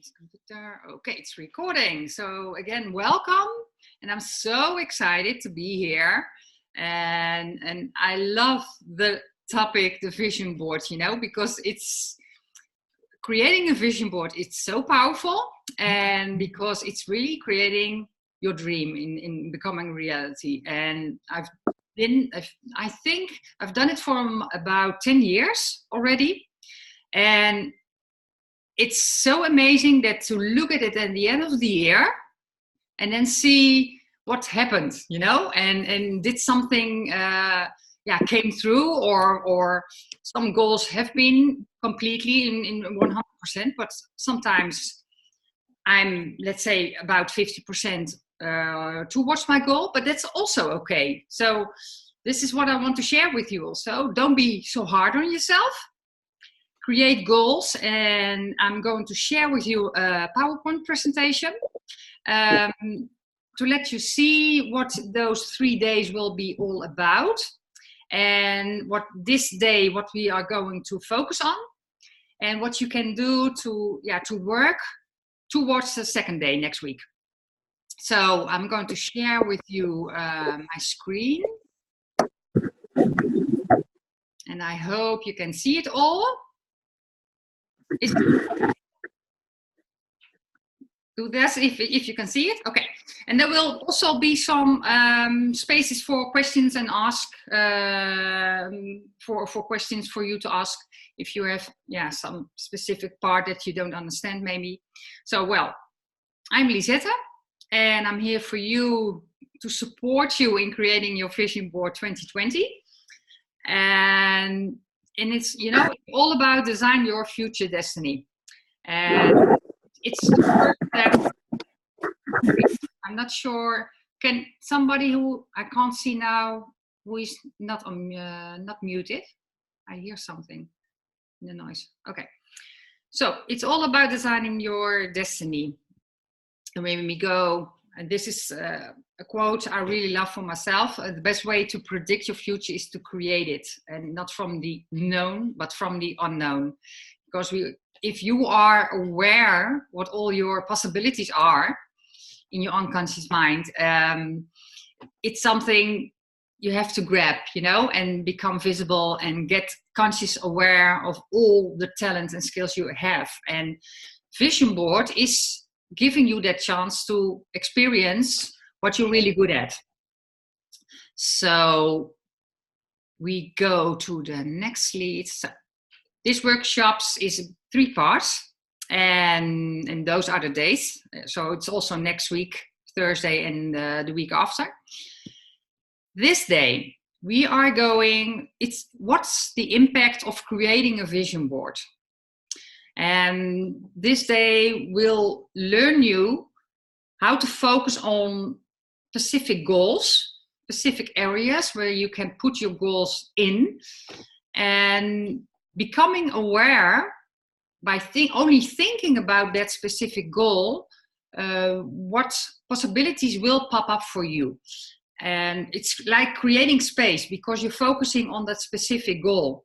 this computer. Okay, it's recording. So again, welcome. And I'm so excited to be here. And I love the topic, the vision board, because it's creating a vision board. It's so powerful, and because it's really creating your dream in becoming reality. And I think I've done it for about 10 years already. And it's so amazing that to look at it at the end of the year and then see what happened, and did something came through, or some goals have been completely in 100%, but sometimes I'm, let's say, about 50% towards my goal, but that's also okay. So this is what I want to share with you also. Don't be so hard on yourself. Create goals, and I'm going to share with you a PowerPoint presentation to let you see what those 3 days will be all about, and what we are going to focus on, and what you can do to work towards the second day next week. So I'm going to share with you my screen, and I hope you can see it all. Do this if you can see it. Okay, and there will also be some spaces for questions and ask for questions for you to ask if you have some specific part that you don't understand maybe. So I'm Lisette, and I'm here for you to support you in creating your vision board 2020. And it's all about design your future destiny. And it's that I'm not sure. Can somebody who I can't see now, who is not muted? I hear something in the noise. Okay, so it's all about designing your destiny. And when we go, and this is a quote I really love for myself. The best way to predict your future is to create it, and not from the known, but from the unknown. Because if you are aware what all your possibilities are in your unconscious mind, it's something you have to grab, and become visible and get conscious aware of all the talent and skills you have. And vision board is giving you that chance to experience what you're really good at. So we go to the next slide. This workshops is 3 parts, and those are the days. So it's also next week, Thursday, and the week after. This day, we are what's the impact of creating a vision board? And this day will learn you how to focus on specific goals, specific areas where you can put your goals in, and becoming aware by only thinking about that specific goal, what possibilities will pop up for you. And it's like creating space because you're focusing on that specific goal.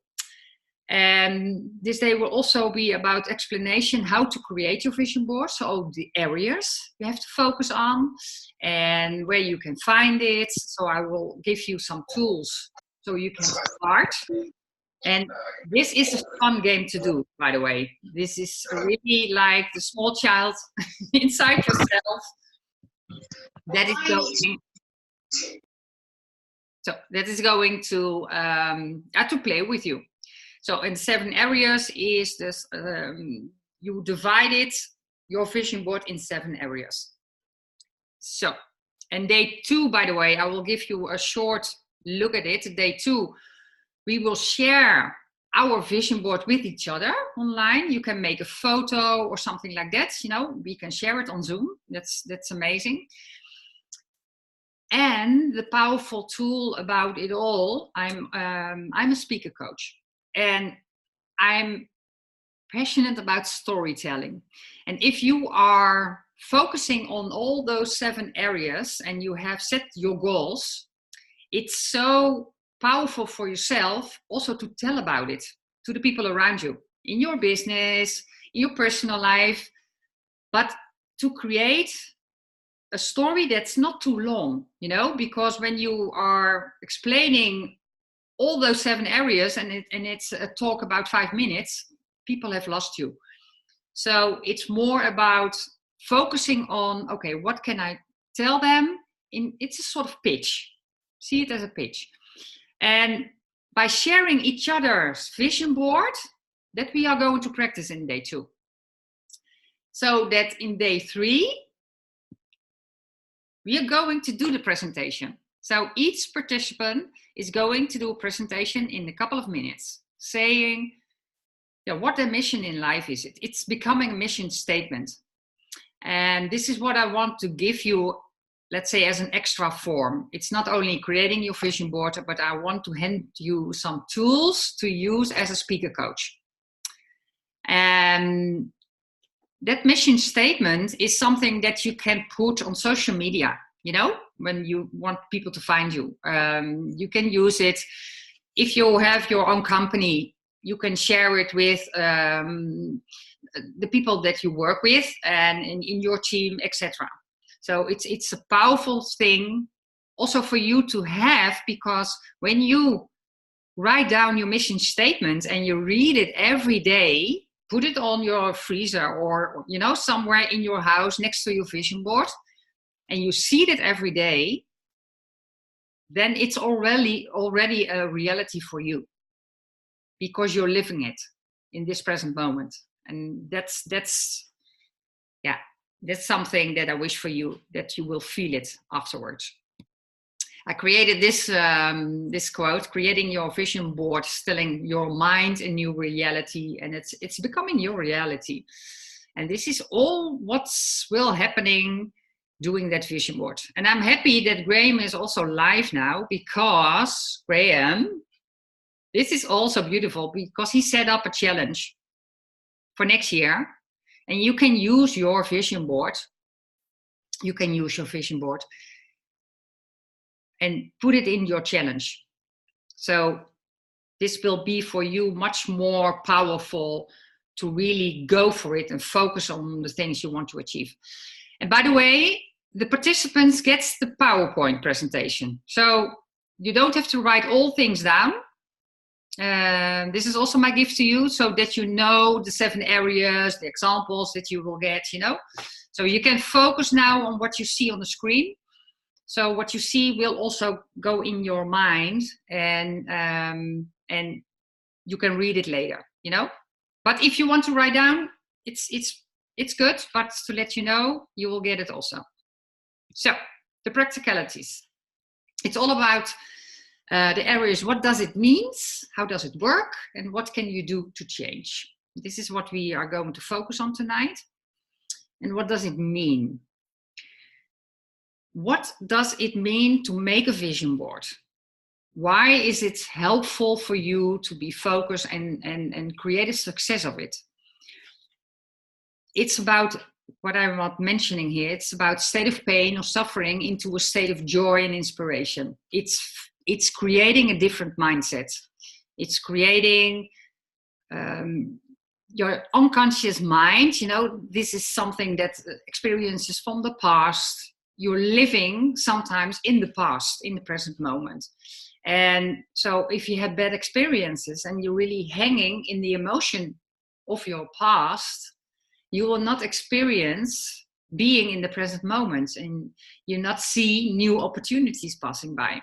And this day will also be about explanation how to create your vision board. So the areas you have to focus on and where you can find it. So I will give you some tools so you can start. And this is a fun game to do, by the way. This is really like the small child inside yourself that is going to play with you. So in 7 areas is this, you divided your vision board in 7 areas. So, and day 2, by the way, I will give you a short look at it. Day 2, we will share our vision board with each other online. You can make a photo or something like that. We can share it on Zoom. That's amazing. And the powerful tool about it all, I'm a speaker coach. And I'm passionate about storytelling. And if you are focusing on all those 7 areas and you have set your goals, it's so powerful for yourself also to tell about it to the people around you, in your business, in your personal life. but to create a story that's not too long, you know, because when you are explaining all those 7 areas and it's a talk about 5 minutes, people have lost you. So it's more about focusing on, okay, what can I tell them? It's a sort of pitch. See it as a pitch. And by sharing each other's vision board, that we are going to practice in day 2. So that in day 3, we are going to do the presentation. So each participant is going to do a presentation in a couple of minutes, saying, yeah, what their mission in life is. It's becoming a mission statement. And this is what I want to give you, let's say, as an extra form. It's not only creating your vision board, but I want to hand you some tools to use as a speaker coach. And that mission statement is something that you can put on social media, you know, when you want people to find you. You can use it if you have your own company. You can share it with the people that you work with and in your team, etc. So it's a powerful thing also for you to have, because when you write down your mission statement and you read it every day, put it on your freezer or, you know, somewhere in your house next to your vision board, and you see that every day, then it's already a reality for you, because you're living it in this present moment. And that's something that I wish for you, that you will feel it afterwards. I created this quote: creating your vision board, filling your mind a new reality, and it's becoming your reality. And this is all what's will happening doing that vision board. And I'm happy that Graham is also live now, because Graham, this is also beautiful, because he set up a challenge for next year, and you can use your vision board. You can use your vision board and put it in your challenge. So this will be for you much more powerful to really go for it and focus on the things you want to achieve. And by the way, the participants get the PowerPoint presentation. So you don't have to write all things down. This is also my gift to you, so that you know the 7 areas, the examples that you will get, you know. So you can focus now on what you see on the screen. So what you see will also go in your mind, and you can read it later, you know. But if you want to write down, it's good, but to let you know, you will get it also. So the practicalities. It's all about the areas. What does it mean? How does it work? And what can you do to change? This is what we are going to focus on tonight. And what does it mean? What does it mean to make a vision board? Why is it helpful for you to be focused and create a success of it? It's about what I'm not mentioning here. It's about state of pain or suffering into a state of joy and inspiration. It's creating a different mindset. It's creating your unconscious mind. You know, this is something that experiences from the past. You're living sometimes in the past, in the present moment. And so if you have bad experiences and you're really hanging in the emotion of your past, you will not experience being in the present moment, and you not see new opportunities passing by.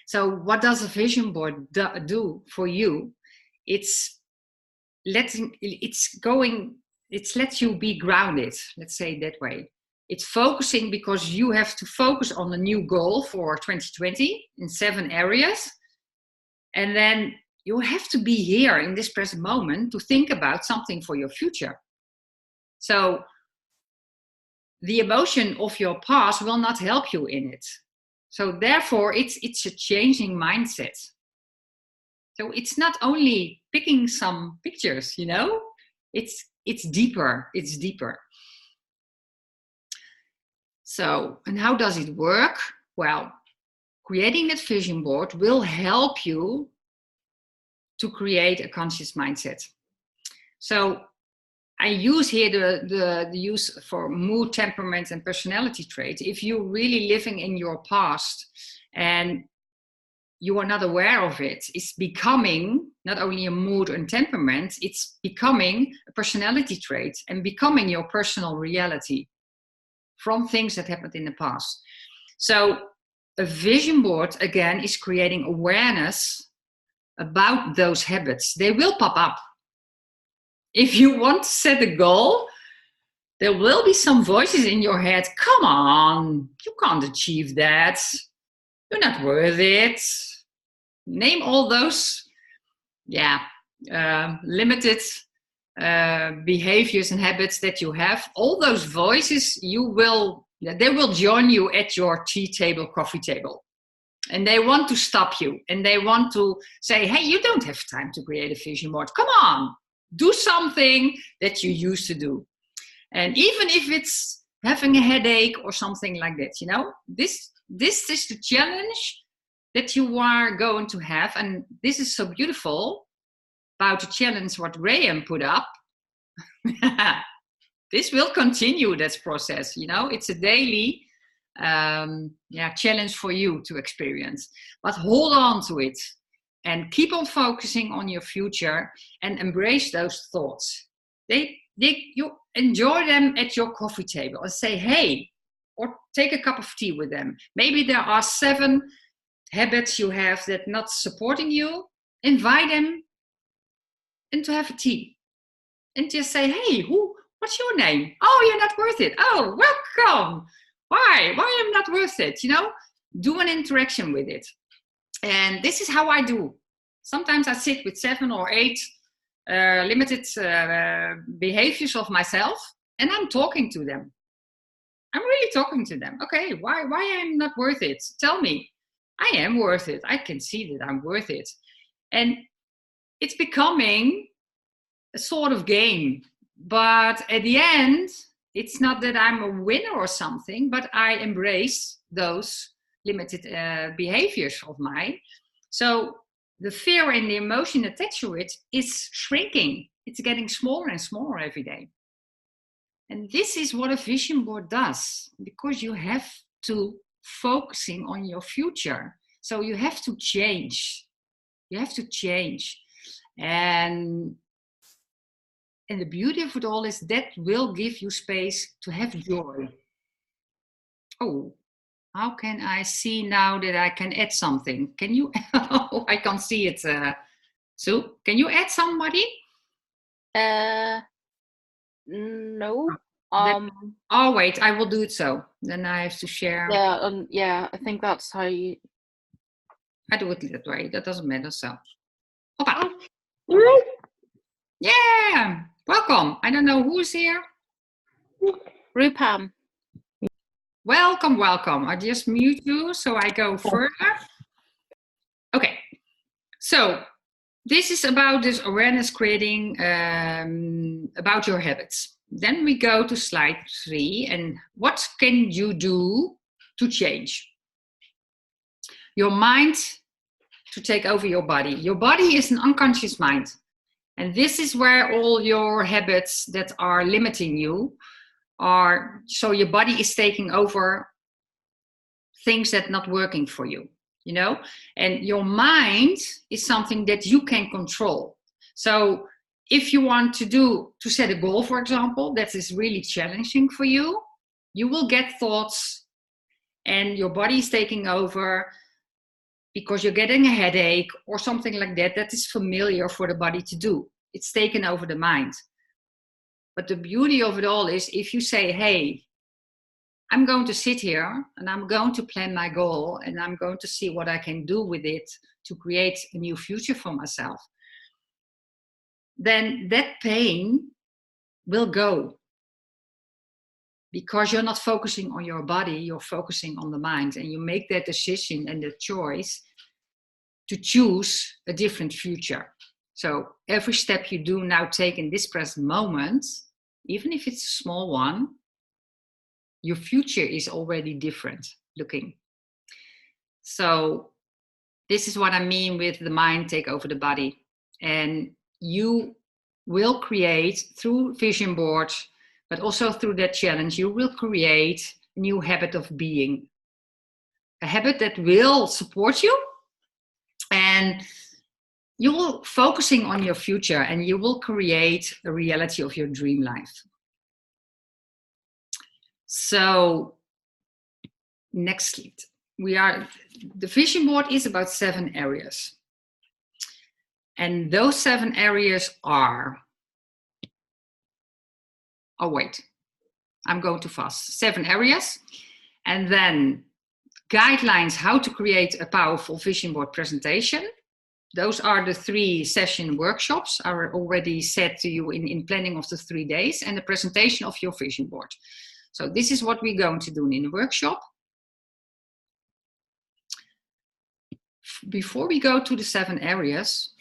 So what does a vision board do for you? It's lets you be grounded, let's say it that way. It's focusing, because you have to focus on a new goal for 2020 in 7 areas. And then you have to be here in this present moment to think about something for your future. So the emotion of your past will not help you in it. So therefore, it's a changing mindset. So it's not only picking some pictures, you know, it's deeper. It's deeper. So, and how does it work? Well, creating that vision board will help you to create a conscious mindset. So I use here the use for mood, temperament, and personality traits. If you're really living in your past and you are not aware of it, it's becoming not only a mood and temperament, it's becoming a personality trait and becoming your personal reality from things that happened in the past. So a vision board, again, is creating awareness about those habits. They will pop up. If you want to set a goal, there will be some voices in your head. Come on, you can't achieve that. You're not worth it. Name all those, limited behaviors and habits that you have. All those voices, they will join you at your tea table, coffee table. And they want to stop you. And they want to say, hey, you don't have time to create a vision board. Come on, do something that you used to do. And even if it's having a headache or something like that, this is the challenge that you are going to have. And this is so beautiful about the challenge what Graham put up. This will continue, this process. It's a daily challenge for you to experience. But hold on to it and keep on focusing on your future and embrace those thoughts. You enjoy them at your coffee table and say, hey, or take a cup of tea with them. Maybe there are 7 habits you have that not supporting you. Invite them and to have a tea. And just say, hey, what's your name? Oh, you're not worth it. Oh, welcome. Why I'm not worth it? Do an interaction with it. And this is how I do. Sometimes I sit with 7 or 8 limited behaviors of myself, and I'm talking to them. I'm really talking to them. Okay, why I'm not worth it? Tell me. I am worth it. I can see that I'm worth it. And it's becoming a sort of game. But at the end, it's not that I'm a winner or something, but I embrace those limited behaviors of mine. So the fear and the emotion attached to it is shrinking. It's getting smaller and smaller every day. And this is what a vision board does, because you have to focusing on your future. So you have to change. You have to change. And the beauty of it all is that will give you space to have joy. Oh, how can I see now that I can add something? Can you? Oh, I can't see it. Sue, can you add somebody? No. Oh, wait, I will do it so. Then I have to share. Yeah, I think that's how you... I do it that way. That doesn't matter, so. Hoppa. Yeah, welcome. I don't know who's here. Rupam. Welcome. I just mute you, so I go further. Okay, so this is about this awareness creating about your habits. Then we go to slide 3, and what can you do to change your mind to take over your body? Your body is an unconscious mind. And this is where all your habits that are limiting you are. So your body is taking over things that are not working for you, and your mind is something that you can control. So if you want to set a goal, for example, that is really challenging for you, you will get thoughts and your body is taking over because you're getting a headache or something like that. That is familiar for the body to do. It's taken over the mind. But the beauty of it all is if you say, hey, I'm going to sit here and I'm going to plan my goal and I'm going to see what I can do with it to create a new future for myself, then that pain will go. Because you're not focusing on your body, you're focusing on the mind, and you make that decision and the choice to choose a different future. So every step you do now take in this present moment, even if it's a small one, your future is already different looking. So this is what I mean with the mind take over the body. And you will create through vision boards, but also through that challenge, you will create a new habit of being. A habit that will support you, and you will focusing on your future, and you will create a reality of your dream life. So next slide. The vision board is about 7 areas. And those 7 areas are, oh wait, I'm going too fast. 7 areas. And then guidelines how to create a powerful vision board presentation. Those are the 3 session workshops I already said to you in planning of the 3 days, and the presentation of your vision board. So this is what we're going to do in the workshop. Before we go to the 7 areas,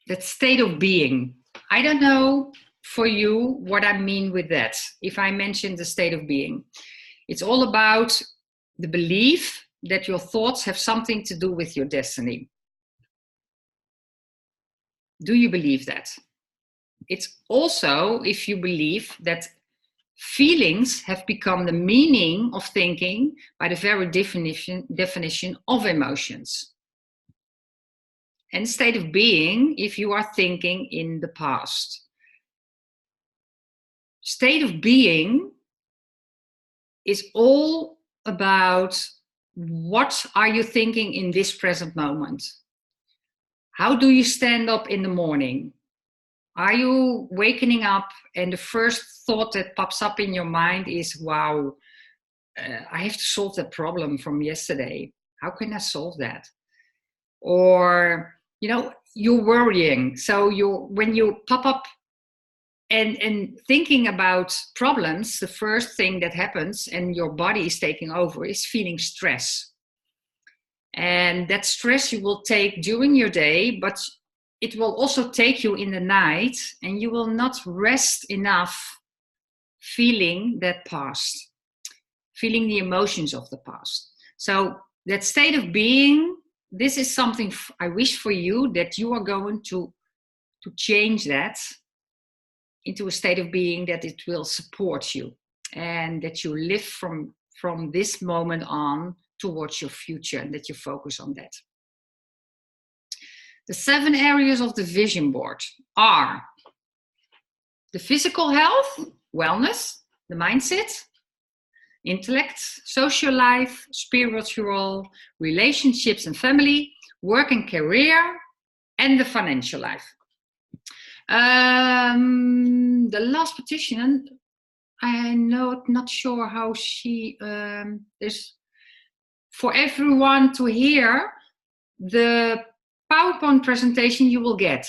that state of being. I don't know for you what I mean with that. If I mention the state of being, it's all about the belief that your thoughts have something to do with your destiny. Do you believe that? It's also if you believe that feelings have become the meaning of thinking by the very definition of emotions. And state of being if you are thinking in the past. State of being is all about what are you thinking in this present moment? How do you stand up in the morning? Are you waking up and the first thought that pops up in your mind is, wow, I have to solve that problem from yesterday. How can I solve that? Or, you're worrying. So when you pop up and thinking about problems, the first thing that happens and your body is taking over is feeling stress. And that stress you will take during your day, but it will also take you in the night, and you will not rest enough feeling that past, feeling the emotions of the past. So that state of being, this is something I wish for you, that you are going to change that into a state of being that it will support you, and that you live from this moment on towards your future, and that you focus on that. The 7 areas of the vision board are the physical health, wellness, the mindset, intellect, social life, spiritual, relationships and family, work and career, and the financial life. The last petition, I'm not sure how she is for everyone to hear. The PowerPoint presentation you will get.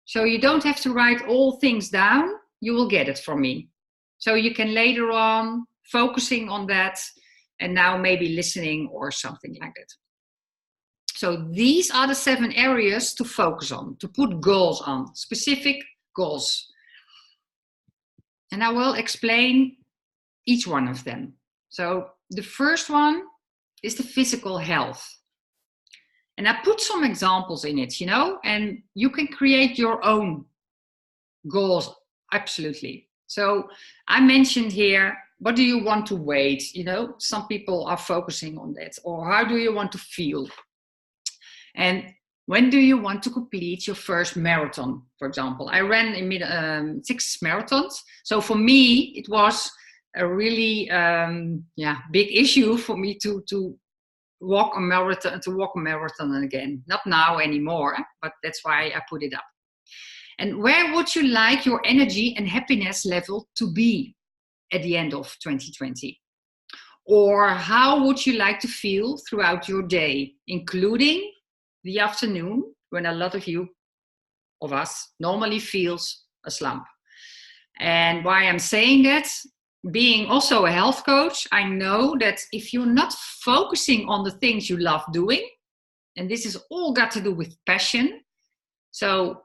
So you don't have to write all things down. You will get it from me. So you can later on focusing on that, and now maybe listening or something like that. So these are the 7 areas to focus on, to put goals on, specific goals. And I will explain each one of them. So the first one is the physical health. And I put some examples in it, and you can create your own goals, absolutely. So I mentioned here, what do you want to weight? Some people are focusing on that. Or how do you want to feel? And when do you want to complete your first marathon, for example? I ran 6 marathons. So for me, it was a really big issue for me to walk a marathon again. Not now anymore, but that's why I put it up. And where would you like your energy and happiness level to be at the end of 2020? Or how would you like to feel throughout your day, including the afternoon, when a lot of us normally feels a slump? And why I'm saying that, being also a health coach, I know that if you're not focusing on the things you love doing, and this is all got to do with passion, so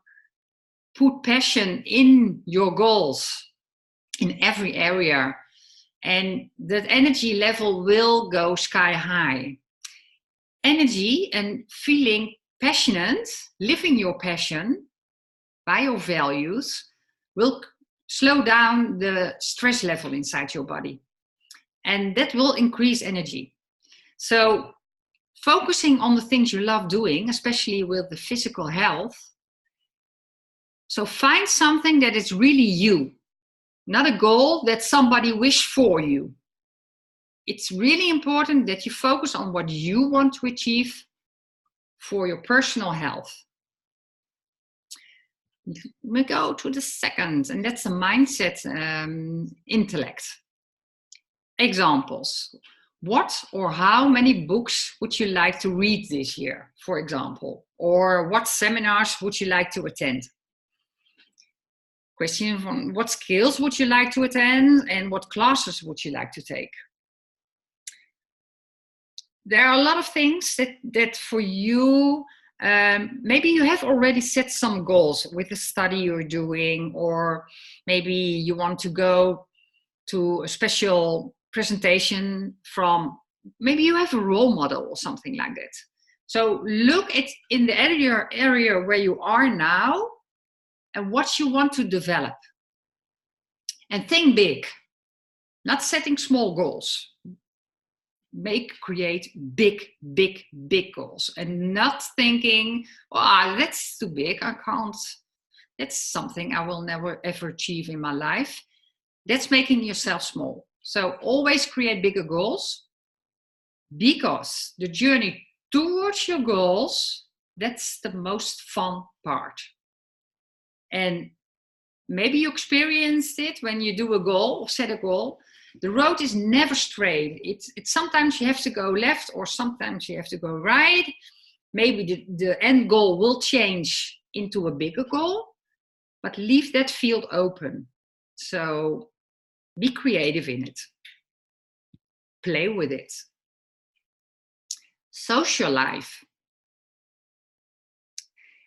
put passion in your goals in every area, and that energy level will go sky high. Energy and feeling passionate, living your passion, by your values will slow down the stress level inside your body. And that will increase energy. So focusing on the things you love doing, especially with the physical health. So find something that is really you, not a goal that somebody wished for you. It's really important that you focus on what you want to achieve for your personal health. We go to the second, and that's a mindset intellect. Examples. What or how many books would you like to read this year, for example? Or what seminars would you like to attend? Question from what skills would you like to attend and what classes would you like to take? There are a lot of things that for you, maybe you have already set some goals with the study you're doing, or maybe you want to go to a special presentation from, maybe you have a role model or something like that. So look at in the area where you are now and what you want to develop. And think big, not setting small goals. Create big goals, and not thinking, oh, that's too big, I can't, that's something I will never ever achieve in my life. That's making yourself small. So always create bigger goals, because the journey towards your goals, that's the most fun part. And maybe you experienced it when you do a goal or set a goal. The road is never straight. It's sometimes you have to go left, or sometimes you have to go right. Maybe the end goal will change into a bigger goal, but leave that field open. So be creative in it. Play with it. Social life.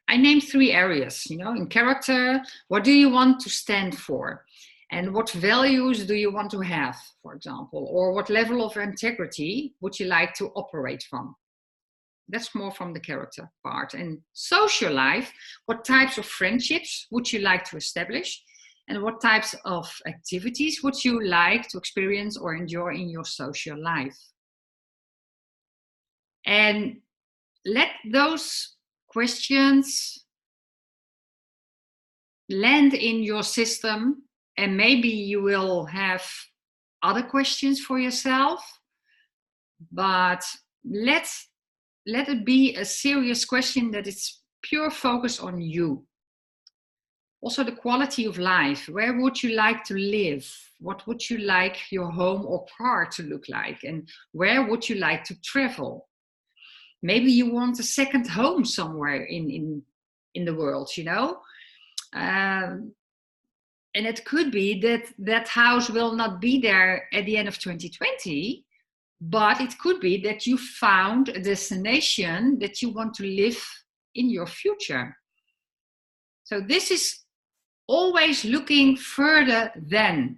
I named 3 areas, in character. What do you want to stand for? And what values do you want to have, for example? Or what level of integrity would you like to operate from? That's more from the character part. And social life, what types of friendships would you like to establish? And what types of activities would you like to experience or enjoy in your social life? And let those questions land in your system, and maybe you will have other questions for yourself, but let it be a serious question that is pure focus on you. Also the quality of life. Where would you like to live? What would you like your home or car to look like? And where would you like to travel? Maybe you want a second home somewhere in the world, and it could be that house will not be there at the end of 2020, but it could be that you found a destination that you want to live in your future. So this is always looking further than,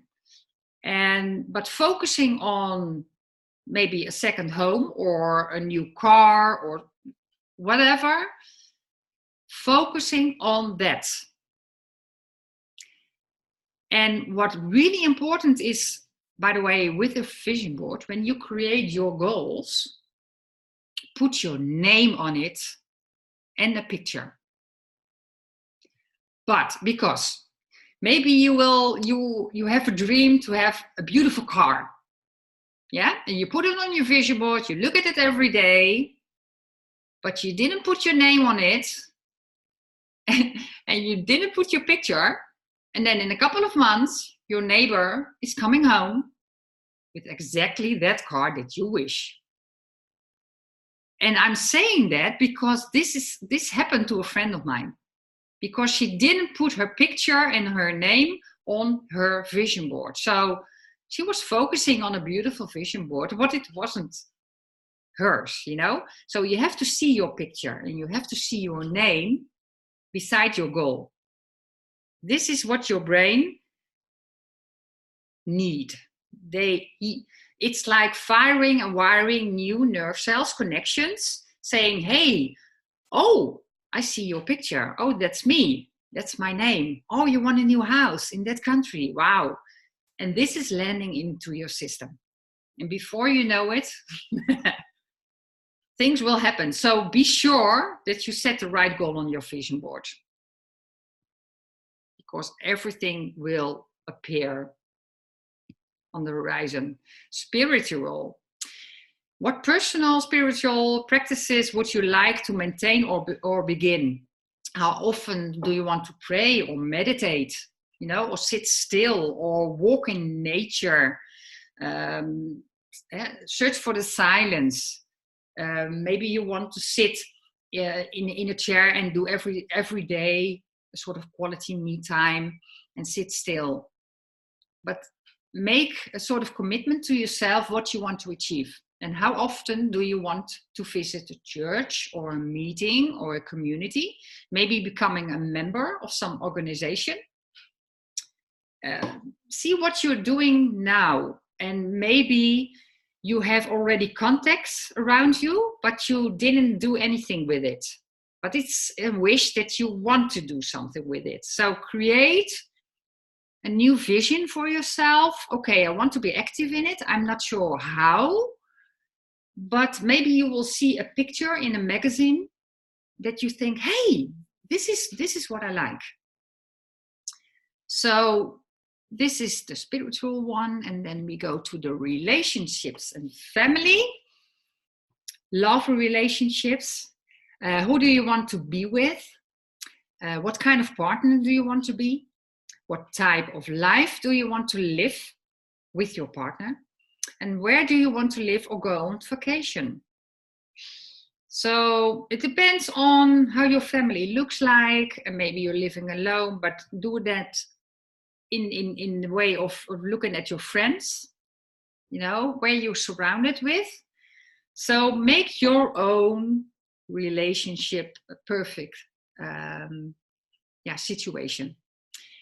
but focusing on maybe a second home or a new car or whatever, focusing on that. And what really important is, by the way, with a vision board, when you create your goals, put your name on it and a picture. But because maybe you have a dream to have a beautiful car. Yeah, and you put it on your vision board, you look at it every day, but you didn't put your name on it and you didn't put your picture. And then in a couple of months, your neighbor is coming home with exactly that car that you wish. And I'm saying that because this happened to a friend of mine, because she didn't put her picture and her name on her vision board. So she was focusing on a beautiful vision board, but it wasn't hers, So you have to see your picture and you have to see your name beside your goal. This is what your brain need. It's like firing and wiring new nerve cells, connections, saying, hey, oh, I see your picture. Oh, that's me. That's my name. Oh, you want a new house in that country. Wow. And this is landing into your system. And before you know it, things will happen. So be sure that you set the right goal on your vision board, because everything will appear on the horizon. Spiritual. What personal spiritual practices would you like to maintain or begin? How often do you want to pray or meditate, or sit still or walk in nature? Search for the silence. Maybe you want to sit in a chair and do every day a sort of quality me time and sit still. But make a sort of commitment to yourself what you want to achieve. And how often do you want to visit a church or a meeting or a community? Maybe becoming a member of some organization. See what you're doing now. And maybe you have already contacts around you, but you didn't do anything with it. But it's a wish that you want to do something with it. So create a new vision for yourself. Okay, I want to be active in it. I'm not sure how. But maybe you will see a picture in a magazine that you think, hey, this is what I like. So this is the spiritual one. And then we go to the relationships and family. Love relationships. Who do you want to be with? What kind of partner do you want to be? What type of life do you want to live with your partner? And where do you want to live or go on vacation? So it depends on how your family looks like. And maybe you're living alone, but do that in the way of looking at your friends, where you're surrounded with. So make your own relationship a perfect situation.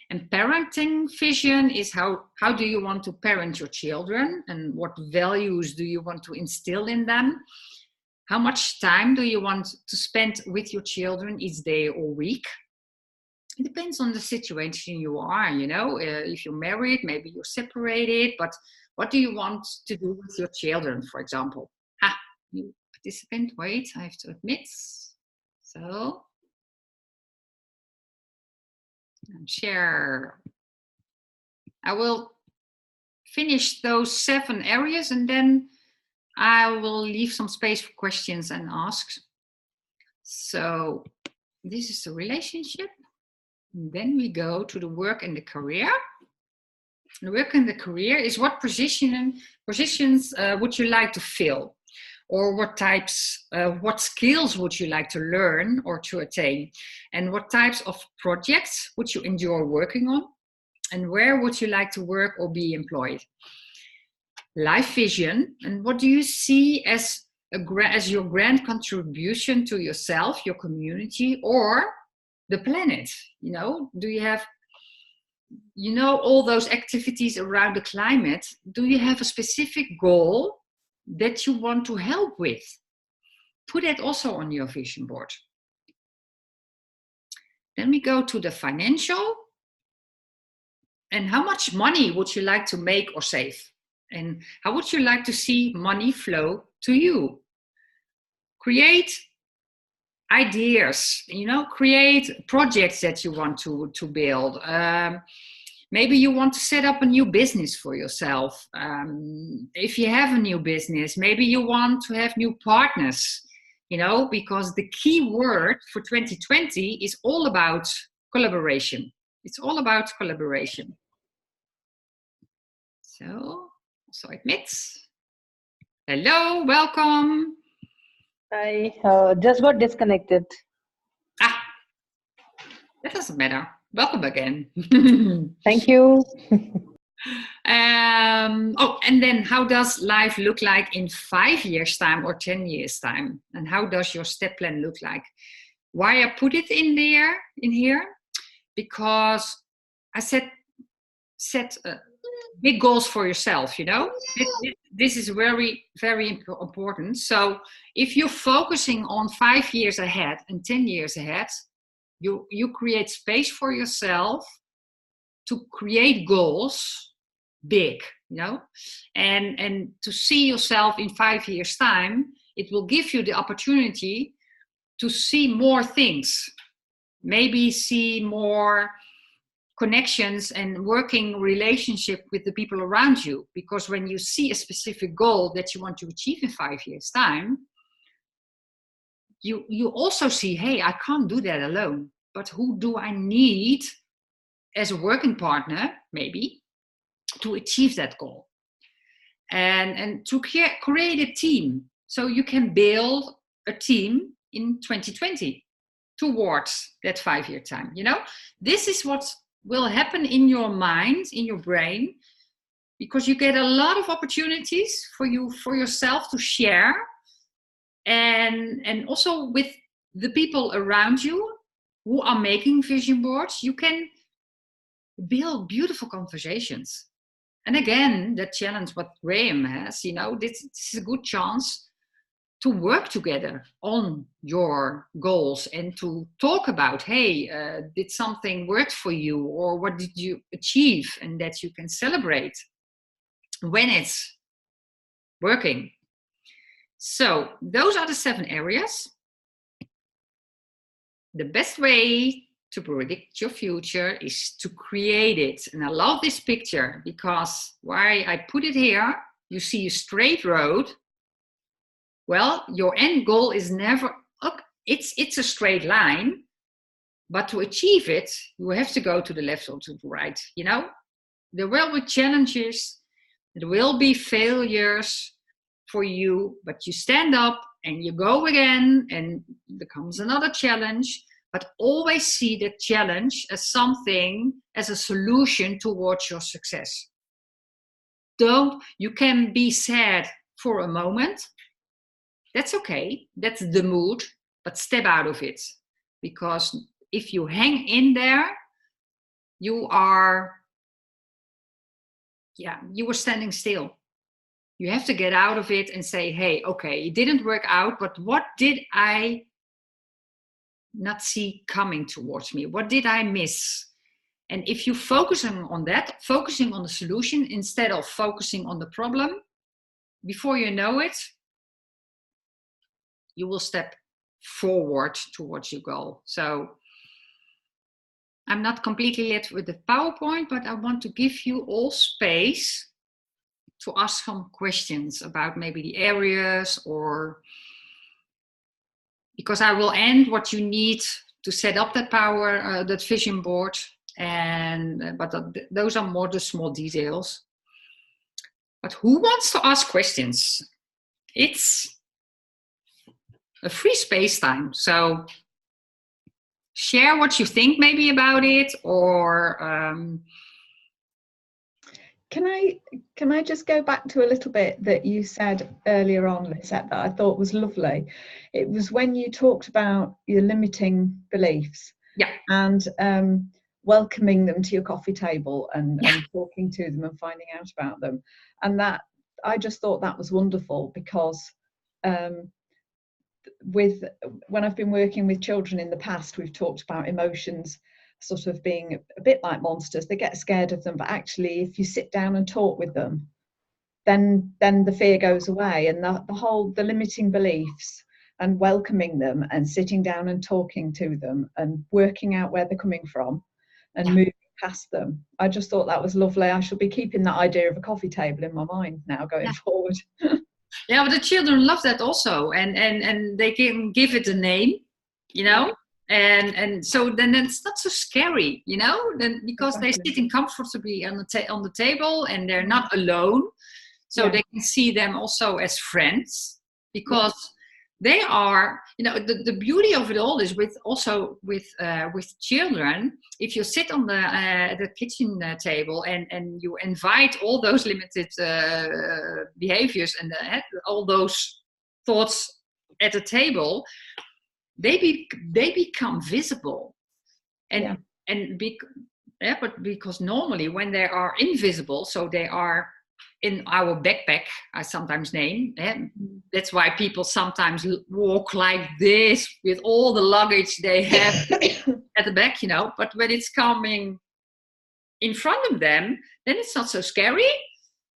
And parenting vision is how do you want to parent your children, and what values do you want to instill in them? How much time do you want to spend with your children each day or week? It depends on the situation you are, if you're married, maybe you're separated, but what do you want to do with your children, for example? New participant, wait, I have to admit. So, share. I will finish those 7 areas and then I will leave some space for questions and asks. So this is the relationship. And then we go to the work and the career. The work and the career is what positions would you like to fill? Or what skills would you like to learn or to attain? And what types of projects would you enjoy working on? And where would you like to work or be employed? Life vision, and what do you see as your grand contribution to yourself, your community, or the planet? Do you have, all those activities around the climate? Do you have a specific goal that you want to help with? Put that also on your vision board. Then we go to the financial. And how much money would you like to make or save? And how would you like to see money flow to you? Create ideas, create projects that you want to build. Maybe you want to set up a new business for yourself. If you have a new business, maybe you want to have new partners, because the key word for 2020 is all about collaboration. It's all about collaboration. So admit. Hello, welcome. I just got disconnected. That doesn't matter. Welcome again. Thank you. And then how does life look like in 5 years' time or 10 years' time? And how does your step plan look like? Why I put it in here? Because I set big goals for yourself, This is very, very important. So if you're focusing on 5 years ahead and 10 years ahead, You create space for yourself to create goals big, and to see yourself in 5 years' time. It will give you the opportunity to see more things, maybe see more connections and working relationship with the people around you. Because when you see a specific goal that you want to achieve in 5 years' time, you also see, hey, I can't do that alone, but who do I need as a working partner, maybe, to achieve that goal? And to create a team. So you can build a team in 2020 towards that 5 year time. This is what will happen in your mind, in your brain, because you get a lot of opportunities for yourself to share, and also with the people around you who are making vision boards. You can build beautiful conversations. And again, that challenge what Graham has, this is a good chance to work together on your goals and to talk about, hey, did something work for you, or what did you achieve, and that you can celebrate when it's working. So those are the 7 areas. The best way to predict your future is to create it. And I love this picture because why I put it here, you see a straight road. Well, your end goal is never, it's a straight line, but to achieve it, you have to go to the left or to the right. There will be challenges, there will be failures for you, but you stand up and you go again, and there comes another challenge. But always see the challenge as something, as a solution towards your success. You can be sad for a moment. That's okay. That's the mood. But step out of it. Because if you hang in there, you are standing still. You have to get out of it and say, hey, okay, it didn't work out, but what did I not see coming towards me? What did I miss? And if you focusing on that, focusing on the solution instead of focusing on the problem, before you know it, you will step forward towards your goal. So I'm not completely yet with the PowerPoint, but I want to give you all space to ask some questions about maybe the areas, or because I will end what you need to set up that that vision board, but those are more the small details. But who wants to ask questions? It's a free space time, so share what you think maybe about it, or Can I just go back to a little bit that you said earlier on, Lisette, that I thought was lovely. It was when you talked about your limiting beliefs, and welcoming them to your coffee table and talking to them and finding out about them. And that, I just thought that was wonderful, because when I've been working with children in the past, we've talked about emotions sort of being a bit like monsters. They get scared of them, but actually if you sit down and talk with them, then the fear goes away, and the limiting beliefs, and welcoming them and sitting down and talking to them and working out where they're coming from and moving past them. I just thought that was lovely. I shall be keeping that idea of a coffee table in my mind now going forward. Yeah, but the children love that also, and they can give it a name, and so then it's not so scary, then, because they're sitting comfortably on the table, and they're not alone, so they can see them also as friends, because they are, the beauty of it all is with children. If you sit on the kitchen table and you invite all those limited behaviors and all those thoughts at the table, they become visible, but because normally when they are invisible, so they are in our backpack, I sometimes name. That's why people sometimes walk like this with all the luggage they have at the back, you know. But when it's coming in front of them, then it's not so scary.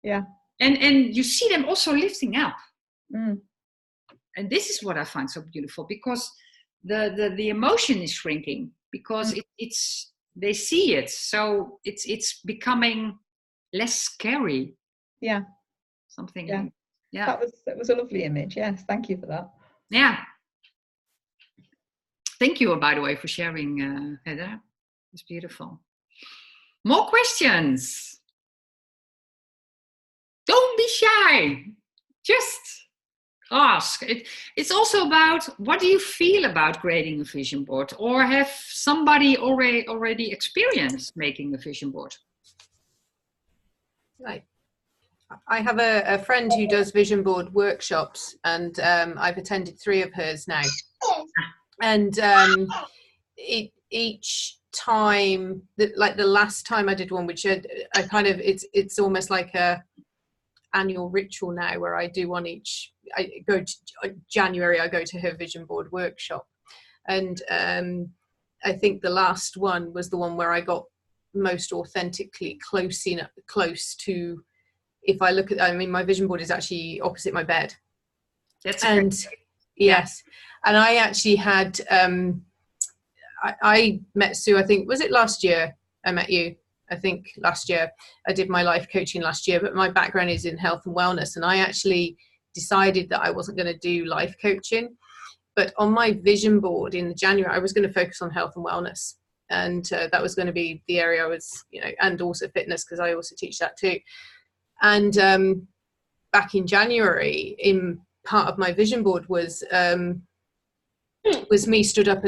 Yeah. And you see them also lifting up. Mm. And this is what I find so beautiful, because the emotion is shrinking, because it's they see it, so it's becoming less scary. Yeah. Something. Yeah. That was a lovely image. Yes, thank you for that. Yeah. Thank you, by the way, for sharing, Heather. It's beautiful. More questions. Don't be shy. Just ask. It's also about, what do you feel about creating a vision board, or have somebody already experienced making a vision board? Right. I have a friend who does vision board workshops, and I've attended 3 of hers now. And each time, like the last time I did one, which I kind of, it's almost like a annual ritual now, where I do one each. I go to January, I go to her vision board workshop, and I think the last one was the one where I got most authentically close to, if I look at, I mean, my vision board is actually opposite my bed. That's yes. And I actually had, I met Sue, I think, was it last year I met you? I think last year. I did my life coaching last year, but my background is in health and wellness. And I actually decided that I wasn't going to do life coaching. But on my vision board in January, I was going to focus on health and wellness. And that was going to be the area I was, you know, and also fitness, because I also teach that too. And back in January, in part of my vision board was me stood up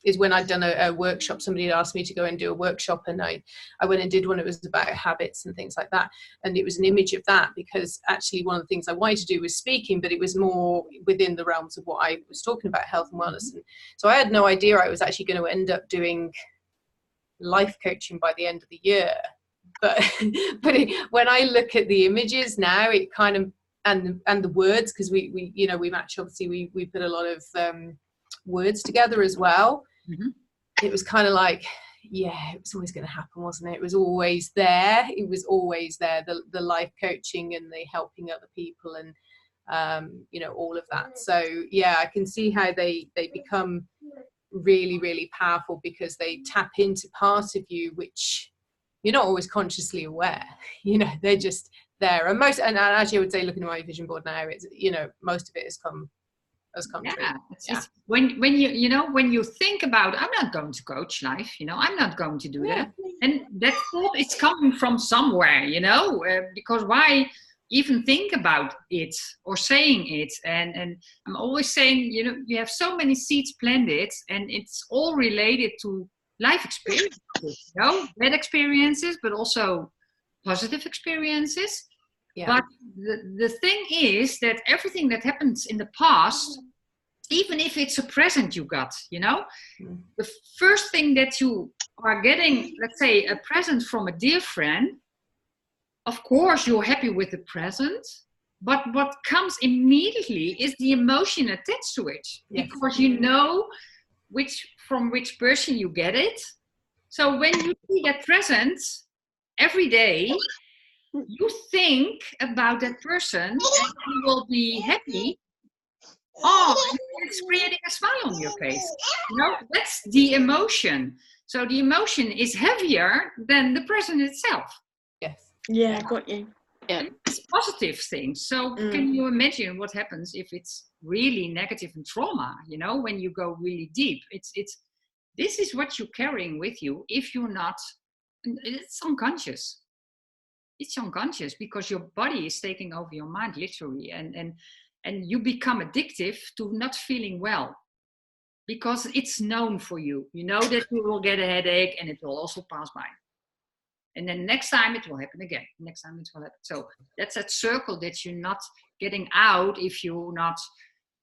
is when I'd done a workshop. Somebody had asked me to go and do a workshop, and I went and did one. It was about habits and things like that. And it was an image of that, because actually one of the things I wanted to do was speaking, but it was more within the realms of what I was talking about, health and wellness. And so I had no idea I was actually going to end up doing life coaching by the end of the year. But when I look at the images now, it kind of, and the words, because we you know, we match, obviously we put a lot of words together as well. It was kind of like, yeah, it was always going to happen, wasn't it? It was always there. The life coaching and the helping other people, and you know, all of that. So yeah, I can see how they become really, really powerful, because they tap into part of you which you're not always consciously aware. You know, they're just there. And actually I would say, looking at my vision board now, it's, you know, most of it has come true. It's when you think about, I'm not going to coach life, you know, I'm not going to do that, and that thought is coming from somewhere, you know, because why even think about it or saying it? And I'm always saying, you know, you have so many seeds planted, and it's all related to life experiences, you know, bad experiences, but also positive experiences. But the thing is that everything that happens in the past, even if it's a present you got, you know, the first thing that you are getting, let's say a present from a dear friend, of course you're happy with the present, but what comes immediately is the emotion attached to it, because you know from which person you get it. So when you see that present every day, you think about that person, and you will be happy. Oh, it's creating a smile on your face. You know, that's the emotion. So the emotion is heavier than the present itself. Yes. Yeah, got you. Yeah. It's positive things. So can you imagine what happens if it's really negative and trauma? You know, when you go really deep, this is what you're carrying with you. If you're not, it's unconscious. It's unconscious, because your body is taking over your mind, literally, and you become addictive to not feeling well, because it's known for you. You know that you will get a headache, and it will also pass by, and then next time it will happen again. Next time it will happen. So that's that circle that you're not getting out if you're not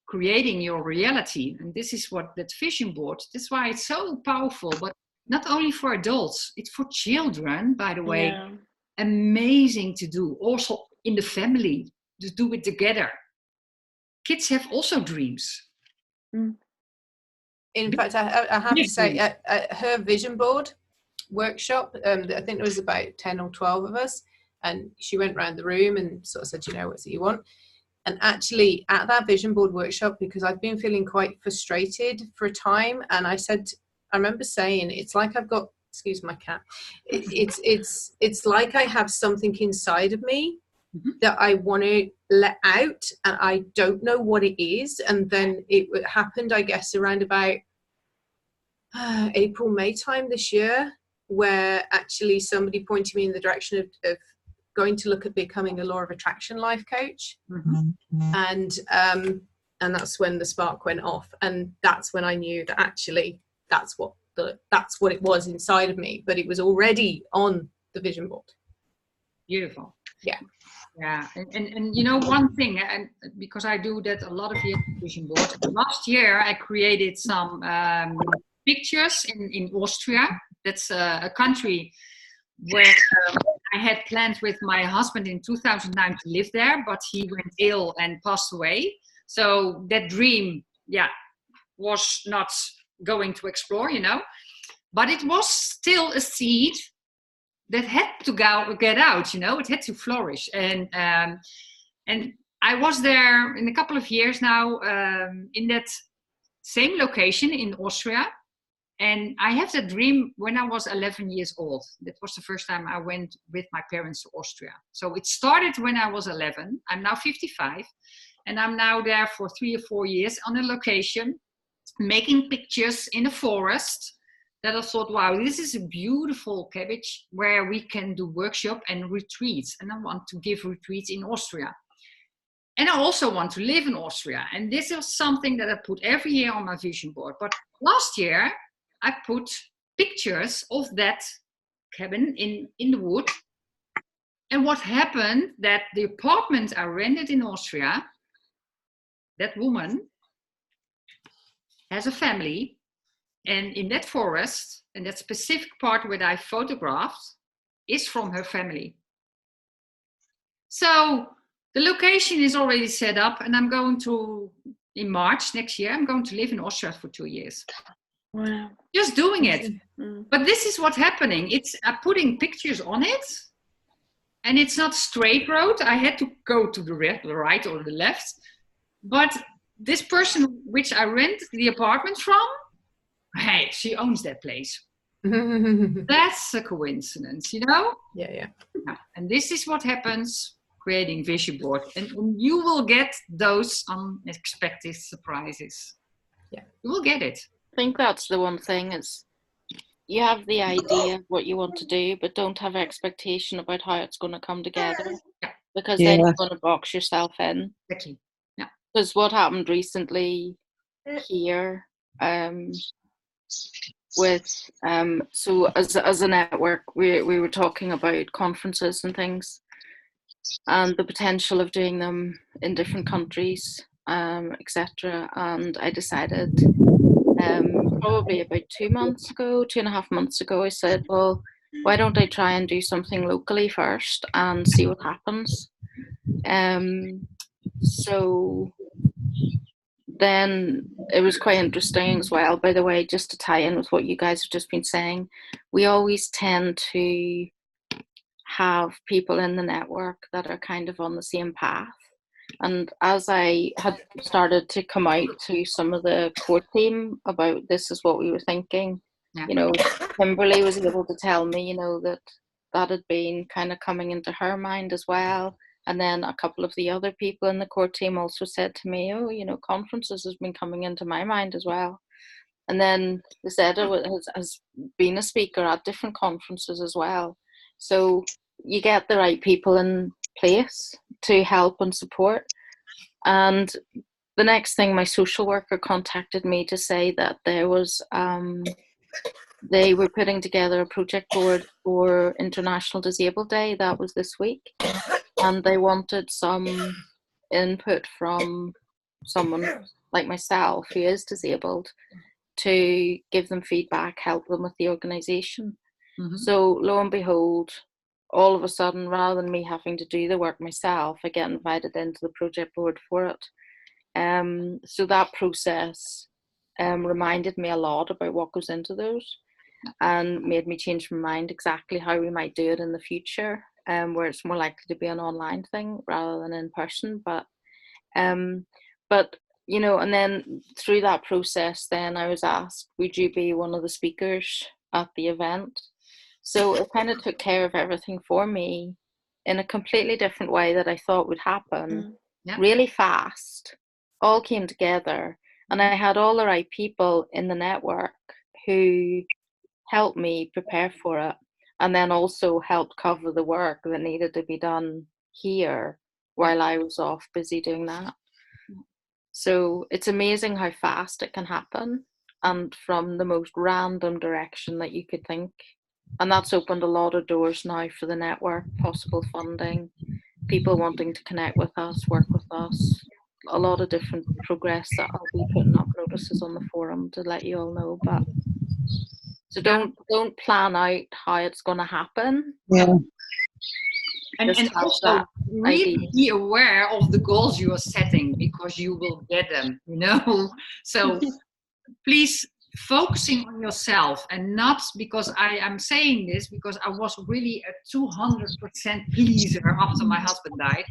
creating your reality. And this is what that vision board. That's why it's so powerful. But not only for adults, it's for children, by the way. amazing to do. Also in the family, to do it together. Kids have also dreams. In fact, I have to say, at her vision board workshop, I think there was about 10 or 12 of us, and she went around the room and sort of said, you know, what's it you want? And actually at that vision board workshop, because I've been feeling quite frustrated for a time, and I remember saying, it's like I've got, excuse my cat, it's like I have something inside of me that I want to let out, and I don't know what it is. And then it happened, I guess, around about April, May time this year, where actually somebody pointed me in the direction of going to look at becoming a law of attraction life coach. And that's when the spark went off, and that's when I knew that actually that's what it was inside of me, but it was already on the vision board. Beautiful. Yeah. And you know, one thing, and because I do that a lot of years on vision board, last year I created some pictures in Austria. That's a country where I had planned with my husband in 2009 to live there, but he went ill and passed away. So that dream, was not going to explore, you know, but it was still a seed that had to get out, you know, it had to flourish. And I was there in a couple of years now, in that same location in Austria. And I have that dream when I was 11 years old. That was the first time I went with my parents to Austria. So it started when I was 11. I'm now 55. And I'm now there for 3 or 4 years on a location, making pictures in a forest, that I thought, wow, this is a beautiful cabbage where we can do workshop and retreats. And I want to give retreats in Austria. And I also want to live in Austria. And this is something that I put every year on my vision board. But last year, I put pictures of that cabin in the wood. And what happened, that the apartment I rented in Austria, that woman has a family. And in that forest, and that specific part where I photographed, is from her family. So the location is already set up, and I'm going to, in March next year, I'm going to live in Austria for 2 years. Wow. Just doing it. But this is what's happening. It's putting pictures on it, and it's not straight road. I had to go to the right or the left. But this person which I rent the apartment from, hey, she owns that place. That's a coincidence, you know? Yeah. And this is what happens creating vision board. And you will get those unexpected surprises. Yeah. You will get it. I think that's the one thing, is you have the idea of what you want to do, but don't have expectation about how it's going to come together. Yeah. Because then you're going to box yourself in. Exactly. Yeah. Because what happened recently here, with so as a network, we were talking about conferences and things, and the potential of doing them in different countries, etc. And I decided, probably about 2.5 months ago, I said, well, why don't I try and do something locally first and see what happens. So then it was quite interesting as well, by the way, just to tie in with what you guys have just been saying. We always tend to have people in the network that are kind of on the same path. And as I had started to come out to some of the core team about this is what we were thinking, you know, Kimberly was able to tell me, you know, that had been kind of coming into her mind as well. And then a couple of the other people in the core team also said to me, oh, you know, conferences has been coming into my mind as well. And then Zeta has been a speaker at different conferences as well. So you get the right people in place to help and support. And the next thing, my social worker contacted me to say that there was, they were putting together a project board for International Disabled Day. That was this week. And they wanted some input from someone like myself who is disabled to give them feedback, help them with the organisation. So lo and behold, all of a sudden, rather than me having to do the work myself, I get invited into the project board for it. So that process reminded me a lot about what goes into those, and made me change my mind exactly how we might do it in the future, where it's more likely to be an online thing rather than in person. But you know, and then through that process, then I was asked, would you be one of the speakers at the event? So it kind of took care of everything for me in a completely different way that I thought would happen, really fast. All came together, and I had all the right people in the network who helped me prepare for it, and then also helped cover the work that needed to be done here while I was off busy doing that. So it's amazing how fast it can happen, and from the most random direction that you could think. And that's opened a lot of doors now for the network, possible funding, people wanting to connect with us, work with us, a lot of different progress that I'll be putting up notices on the forum to let you all know about. So don't plan out how it's going to happen. Yeah. And also really idea. be aware of the goals you are setting, because you will get them, you know. So please, focusing on yourself, and not because I am saying this because I was really a 200% pleaser after my husband died.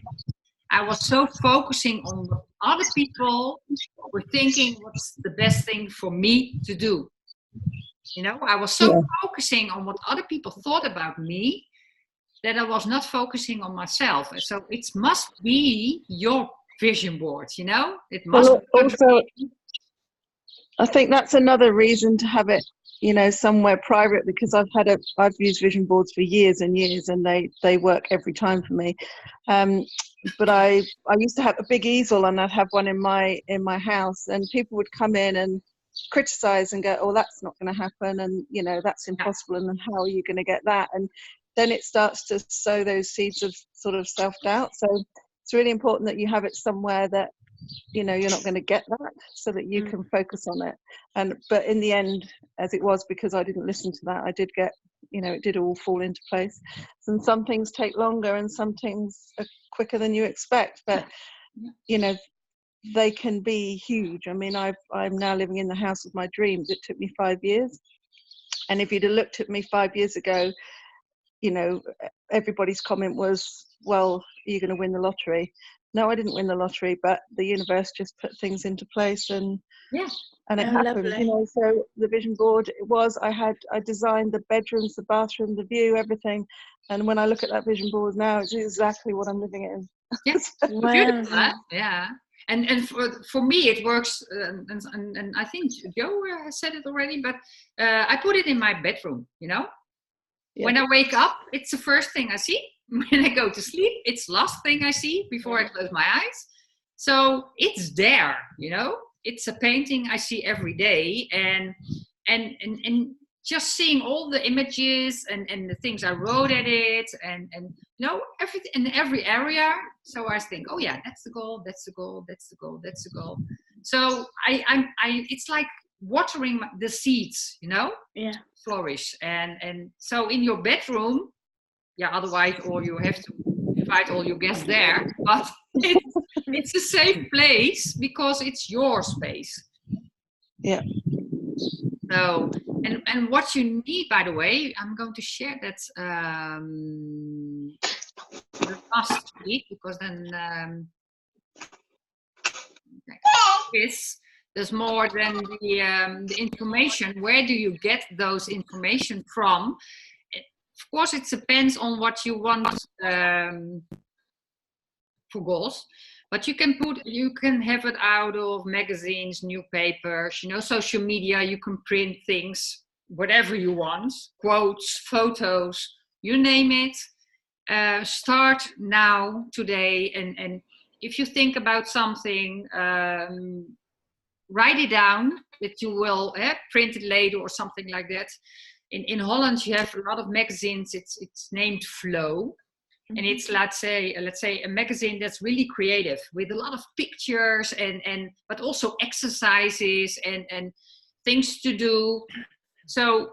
I was so focusing on what other people were thinking, what's the best thing for me to do. You know, I was so focusing on what other people thought about me that I was not focusing on myself. So it must be your vision board, you know? It must also, I think that's another reason to have it, you know, somewhere private, because I've used vision boards for years and years, and they work every time for me. But I used to have a big easel, and I'd have one in my house, and people would come in and criticize and go, oh, that's not going to happen, and you know, that's impossible, and then how are you going to get that? And then it starts to sow those seeds of sort of self-doubt. So it's really important that you have it somewhere that, you know, you're not going to get that, so that you can focus on it. But in the end, as it was, because I didn't listen to that, I did get, you know, it did all fall into place. And some things take longer and some things are quicker than you expect, but you know, they can be huge. I mean, I'm now living in the house of my dreams. It took me 5 years, and if you'd have looked at me 5 years ago, you know, everybody's comment was, well, are you going to win the lottery? No, I didn't win the lottery, but the universe just put things into place, and it happened. Lovely. You know, so the vision board, I designed the bedrooms, the bathroom, the view, everything. And when I look at that vision board now, it's exactly what I'm living in. Yes, Wow. beautiful, huh? Yeah. And for me it works, and I think Joe has said it already, but I put it in my bedroom, you know. When I wake up, it's the first thing I see. When I go to sleep, it's the last thing I see before I close my eyes. So it's there, you know. It's a painting I see every day, and just seeing all the images and the things I wrote at it, and you know, everything in every area. So I think, oh yeah, that's the goal, that's the goal, that's the goal, that's the goal. So I it's like watering the seeds, you know. Yeah. Flourish, and so in your bedroom, otherwise, or you have to invite all your guests there, but it's a safe place because it's your space. So and what you need, by the way, I'm going to share that last week, because then there's more than the information. Where do you get those information from? Of course, it depends on what you want for goals, but you can have it out of magazines, newspapers, you know, social media. You can print things, whatever you want, quotes, photos, you name it. Start now, today, and if you think about something, write it down that you will print it later or something like that. In Holland, you have a lot of magazines. It's named Flow, and it's let's say a magazine that's really creative with a lot of pictures and but also exercises and things to do. So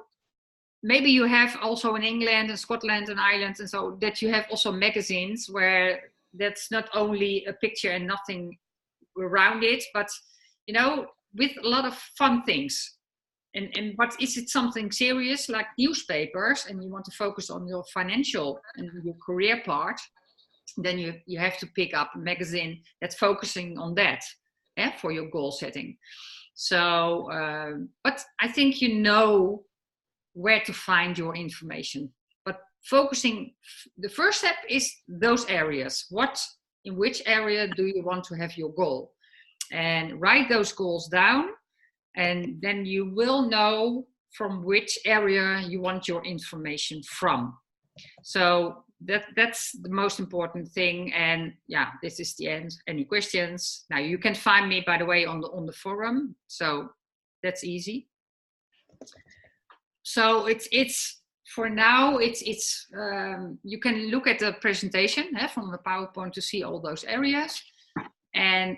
maybe you have also in England and Scotland and Ireland, and so that you have also magazines where that's not only a picture and nothing around it, but with a lot of fun things. And but is it something serious like newspapers, and you want to focus on your financial and your career part, then you have to pick up a magazine that's focusing on that, for your goal setting. So, but I think where to find your information. But focusing, the first step is those areas. In which area do you want to have your goal? And write those goals down, and then you will know from which area you want your information from. So that's the most important thing. And yeah, this is the end. Any questions? Now you can find me, by the way, on the forum. So that's easy. So it's for now. It's you can look at the presentation from the PowerPoint to see all those areas, and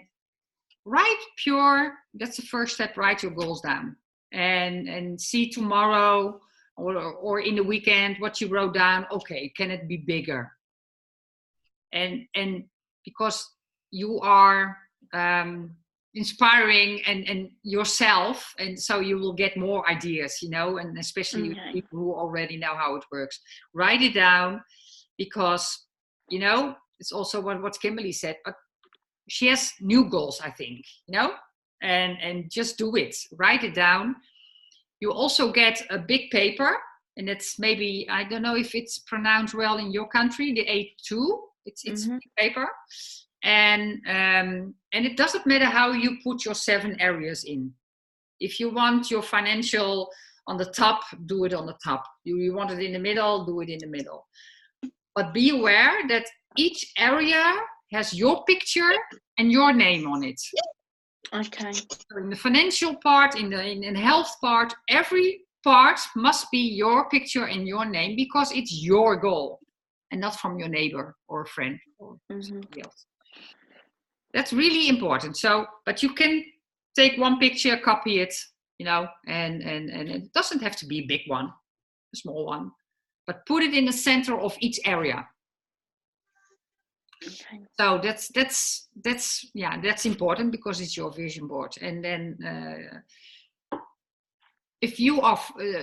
that's the first step. Write your goals down and see tomorrow or in the weekend what you wrote down. Okay, can it be bigger? And because you are inspiring and yourself, and so you will get more ideas, and especially with people who already know how it works. Write it down, because it's also what Kimberly said, but she has new goals, I think, and just do it. Write it down. You also get a big paper, and it's maybe, I don't know if it's pronounced well in your country, the A2. It's a big paper. And it doesn't matter how you put your 7 areas in. If you want your financial on the top, do it on the top. You want it in the middle, do it in the middle. But be aware that each area has your picture and your name on it. Okay. So in the financial part, in the health part, every part must be your picture and your name, because it's your goal and not from your neighbor or a friend or somebody else. That's really important. So, but you can take one picture, copy it, and it doesn't have to be a big one, a small one, but put it in the center of each area. Okay. So that's important, because it's your vision board. And then if you are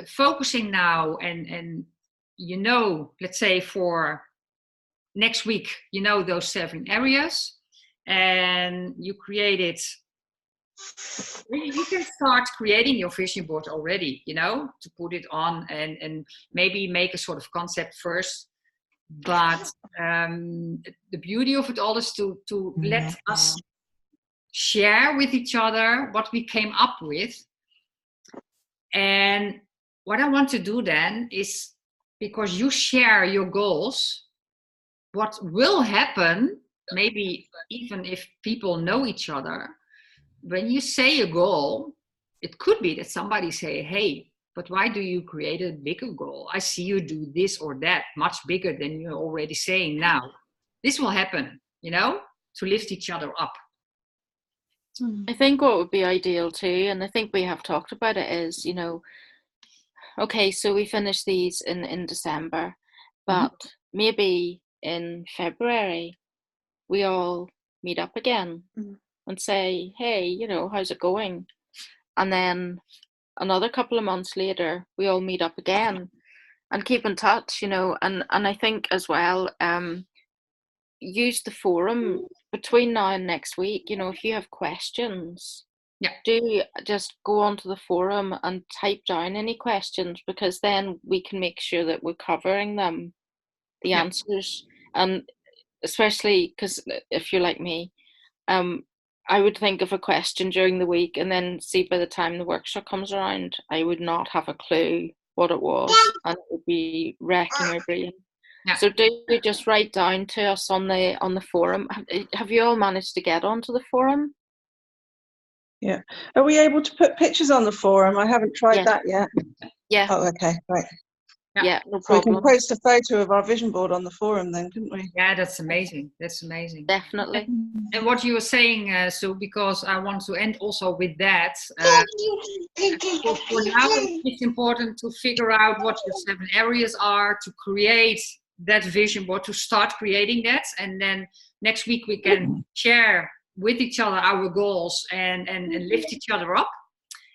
focusing now and let's say for next week, those 7 areas, and you create it, you can start creating your vision board already, to put it on and maybe make a sort of concept first. But the beauty of it all is to let us share with each other what we came up with. And what I want to do then is, because you share your goals, what will happen, maybe even if people know each other, when you say a goal, it could be that somebody say, hey, but why do you create a bigger goal? I see you do this or that much bigger than you're already saying now. This will happen, to lift each other up. I think what would be ideal too, and I think we have talked about it, is, okay, so we finish these in December, but maybe in February we all meet up again and say, hey, how's it going? And then another couple of months later, we all meet up again and keep in touch, and I think as well, use the forum between now and next week. If you have questions, do just go onto the forum and type down any questions, because then we can make sure that we're covering them, the answers. And especially because if you're like me, I would think of a question during the week, and then see by the time the workshop comes around, I would not have a clue what it was, and it would be wrecking my brain. Yeah. So do you just write down to us on the forum? Have you all managed to get onto the forum? Yeah. Are we able to put pictures on the forum? I haven't tried that yet. Yeah. Oh, okay, right. Yeah, no So we can problem. post a photo of our vision board on the forum then, couldn't we? Yeah, that's amazing. That's amazing. Definitely. And what you were saying, Sue, because I want to end also with that. For now, it's important to figure out what your 7 areas are, to create that vision board, to start creating that. And then next week we can share with each other our goals and lift each other up.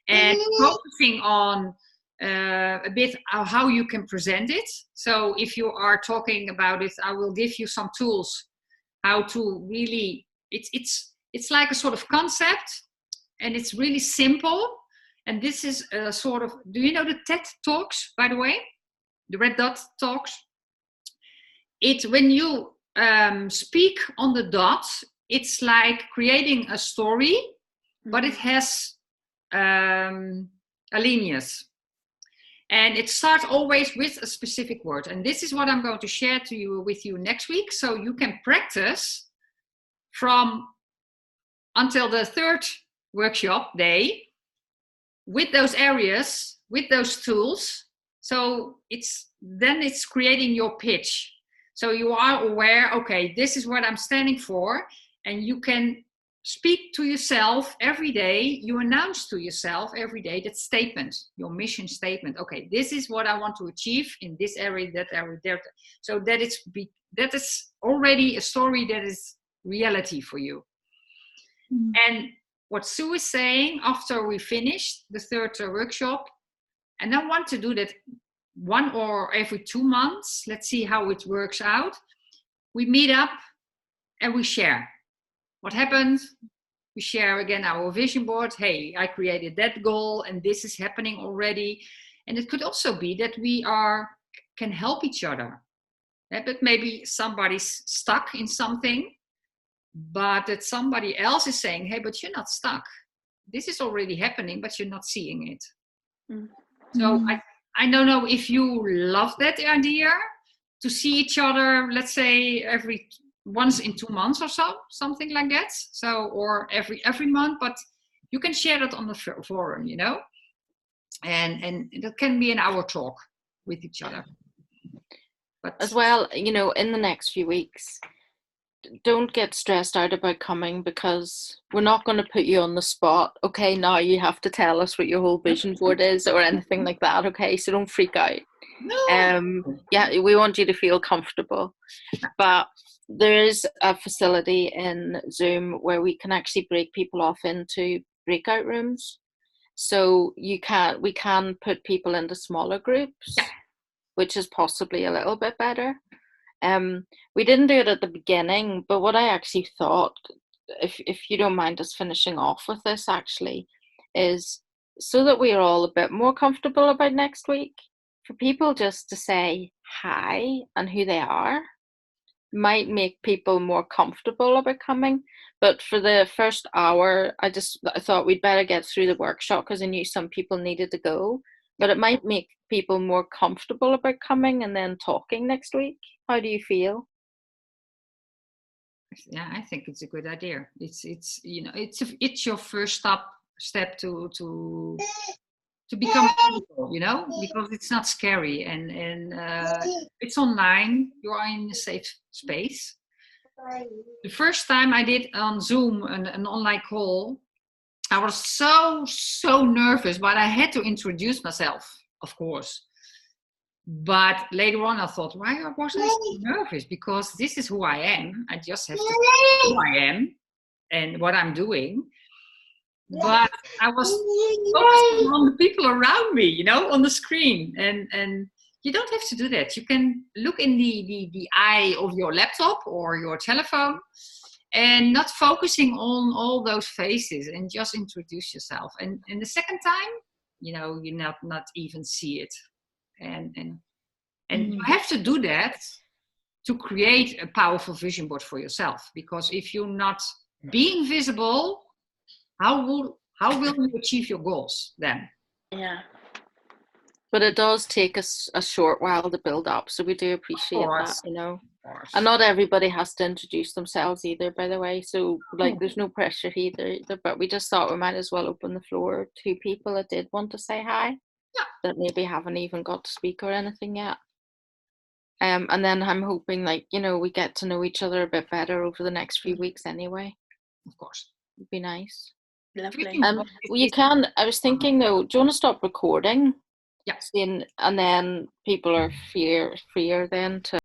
And focusing on a bit how you can present it. So if you are talking about it, I will give you some tools how to really, it's like a sort of concept, and it's really simple. And this is a sort of, do you know the TED Talks, by the way? The Red Dot Talks? It's when you speak on the dot, it's like creating a story, but it has alineas. And it starts always with a specific word. And this is what I'm going to share with you next week. So you can practice from until the 3rd workshop day with those areas, with those tools. So it's creating your pitch. So you are aware, okay, this is what I'm standing for. And you can speak to yourself every day. You announce to yourself every day that statement, your mission statement. Okay, this is what I want to achieve in this area, that area, there. So that is already a story that is reality for you. And what Sue is saying, after we finish the 3rd workshop, and I want to do that 1 or every 2 months. Let's see how it works out. We meet up and we share what happened. We share again our vision board. Hey, I created that goal and this is happening already. And it could also be that we can help each other. But maybe somebody's stuck in something, but that somebody else is saying, hey, but you're not stuck. This is already happening, but you're not seeing it. So I don't know if you love that idea to see each other, let's say once in 2 months or so, something like that. So, or every month, but you can share that on the forum, and that can be an hour talk with each other. But as well, in the next few weeks, don't get stressed out about coming, because we're not going to put you on the spot. Okay, now you have to tell us what your whole vision board is or anything like that. Okay, so don't freak out. no. Yeah, we want you to feel comfortable. But there is a facility in Zoom where we can actually break people off into breakout rooms. So we can put people into smaller groups, which is possibly a little bit better. We didn't do it at the beginning, but what I actually thought, if you don't mind us finishing off with this, actually, is so that we are all a bit more comfortable about next week, for people just to say hi and who they are might make people more comfortable about coming. But for the first hour, I thought we'd better get through the workshop, because I knew some people needed to go. But it might make people more comfortable about coming and then talking next week. How do you feel? Yeah, I think it's a good idea. It's your first step to become comfortable, because it's not scary and it's online. You are in a safe space. The first time I did on Zoom an online call, I was so nervous, but I had to introduce myself, of course. But later on, I thought, why was I so nervous? Because this is who I am. I just have to say who I am and what I'm doing. But I was focusing on the people around me, on the screen. And you don't have to do that. You can look in the eye of your laptop or your telephone and not focusing on all those faces, and just introduce yourself. And the second time, you not even see it. And you have to do that to create a powerful vision board for yourself. Because if you're not being visible, how will you achieve your goals then? Yeah. But it does take us a short while to build up, so we do appreciate that, And not everybody has to introduce themselves either, by the way. So, there's no pressure either. But we just thought we might as well open the floor to people that did want to say hi. Yeah. that maybe haven't even got to speak or anything yet. And then I'm hoping, like, you know, we get to know each other a bit better over the next few weeks anyway. Of course. It'd be nice. Lovely. Well, you can, I was thinking though, do you want to stop recording? Yes. And then people are freer then to